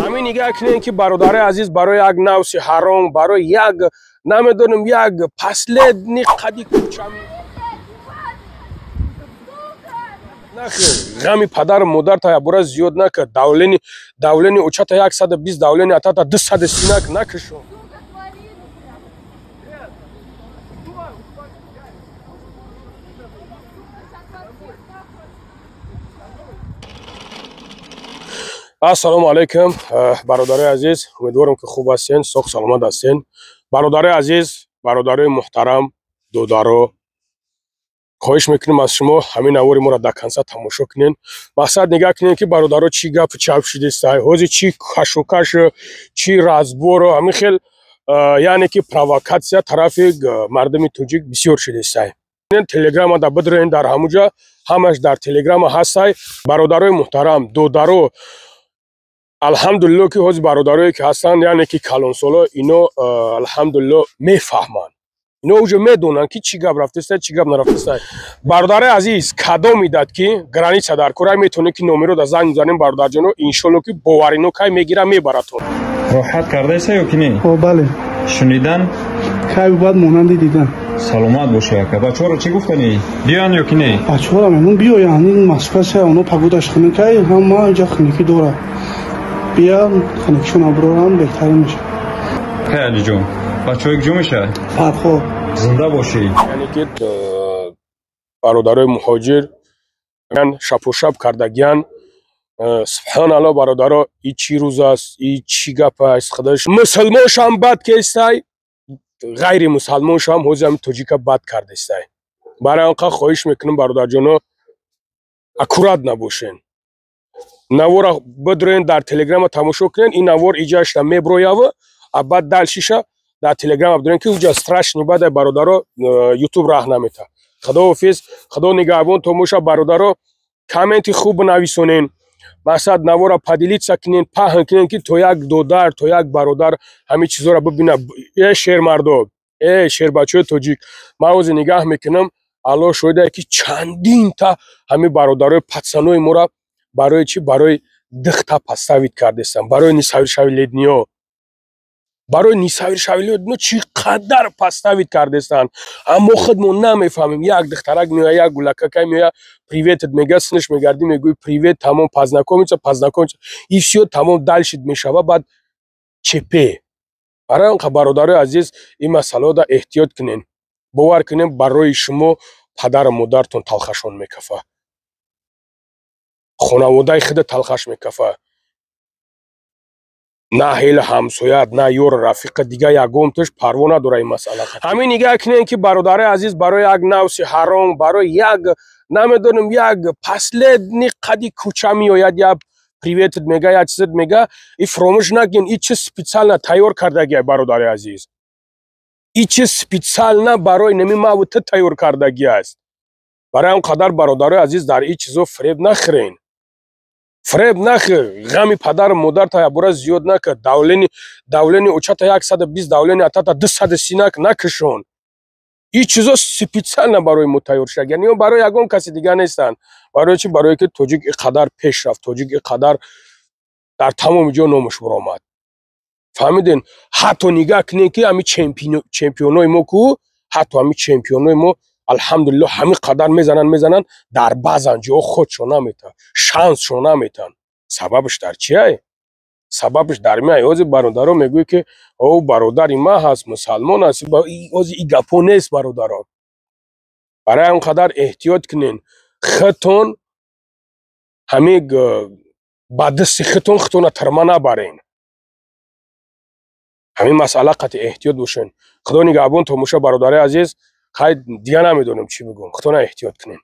همین نگاه کنین که برادر عزیز برای یک نوس حرام، برای یک نمیدونم یک فصل نقدی کوچمی نخیر غمی پدر مادر تا برای زیاد نکه دولنی اوچه تا 120 دولنی اتا تا 200 سینک نکشون. السلام علیکم برادر عزیز، امیدوارم که خوب هستین، سوخ سلامت هستین. برادر عزیز، برادر محترم، دودارو، خواهش میکنیم از شما همین اوری ما را در کنسا تماشا کنین. مقصد نگاه کنین که برادرها چی گپ چپ شده است، حوزی چی کشوکش، چی رازبور و همین خیل یعنی که پرووکاسیا طرف مردم توجیک بسیار شده است. تلگرام دا بدرین در همونجا همش در تلگرام هست. برادرای محترم دودارو الحمدلله که حوز برادرایی که هستن یعنی که کلانسولا اینو الحمدلله میفهمن، اینو اوجه میدونن که چی گپ رفته است چی گپ نرفته است. برادر عزیز کادو میداد که گرانیچه در کورای میتونه که نمره دا زنگ بزنیم برادر جانو انشالله که باورینو کای میگیره میبراتون. راحت کرده است یا که نه؟ بله. شنیدن؟ کای بعد مانند دیدن. سلامت باشه که بچه‌ها رو چی گفتنی؟ بیان یا که نه؟ بچه‌ها رو میمون بیا یعنی مسئله اونو پگودش خونه کای هم ما اینجا خونکی داره. بیا خونکشون ابرو بهتر میشه. خیلی جون. بچه‌ها جو میشه؟ فرخو زنده باشی. یعنی که برادرای مهاجر من شب و شب کردگیان سبحان الله برادرها ای چی روز است ای چی گپ است خداش مسلمانش هم بد که استای غیر مسلمانش هم حوزی هم توجیک بد کرده استای. برای آنقدر خواهش میکنم برادر جانو اکورات نباشین، نوار بدرین در تلگرام تماشا کنین. این نوار ایجاش میبرویاوه بعد دل شیشه در تلگرام بدرین که اوجا استرش نباده برادرها یوتیوب راه نمیته. خدا حافظ، خدا نگهبان تماشا برادرها. کامنت خوب نویسونین، مقصد نوارا پدیلیت سکنین پهن کنین که تو یک دودر تو یک برادر همه چیزا را ببینه. ای شیر مردم، ای شیر بچه توجیک، ما اوز نگاه میکنم الله شویده که چندین تا همه برادرای پتسنوی ما را برای چی؟ برای دختا پستاوید کرده استن، برای نیساویر شویلدنیو، برای نیساویر شویلدنیو چی قدر پستاوید کرده استن. اما خودمون نمیفهمیم. یک دخترک میاد یک گلککای میاد پریویتت میگه سنش میگردی میگوی پریویت تمام پزنکو میشه ایفشیو تمام دلشید میشوه بعد چپه. برای اون برادر عزیز این مسئله دا احتیاط کنین، باور کنین برای شما پدر مادرتون تلخشون میکفه، خانواده خود تلخش میکفه، نه هیل همسایت نه یور رفیق دیگه یگم توش پروا نداره این مسئله. همین نگاه کنین که برادر عزیز برای یک نوس حرام، برای یک نمیدونم یک فصل نقدی کوچه میآید یا پریویتت میگه یا چیزت میگه این فراموش نکن این چه سپیڅال تیار کردگی برادر عزیز، این چه سپیڅال نه برای نمی موت تیار کردگی است. برای اون قدر برادر عزیز در این چیزو فریب نخورین، فریب نخور. غمی پدر مادر تا برای زیاد نکه دولنی اوچه تا 120 دولنی اتا تا 200 سینک نکشون. این چیزا سپیڅال نه برای متیار شد، یعنی برای یگان کسی دیگه نیستن. برای چی؟ برای که توجیک قدر پیش رفت، توجیک قدر در تمام جا نامش برآمد. فهمیدین؟ حتی نگاه کنین که همین چمپیونای ما کو، حتی همین چمپیونای ما الحمدلله همین قدر میزنن در بعضن جا خودشون نمیتن، شانسشون نمیتن. سببش در چیه؟ سببش در میای اوز برادرها میگوی که او برادر ما هست مسلمان هست، اوز ای گپو نیست برادرها. برای اون قدر احتیاط کنین، خطون همین بعدستی خطون ترما نبرین. همین مسئله قطع احتیاط باشین. خدا نگهبان تماشا برادر عزیز. خیلی دیگه نمیدونم چی بگم، خدا احتیاط کنین.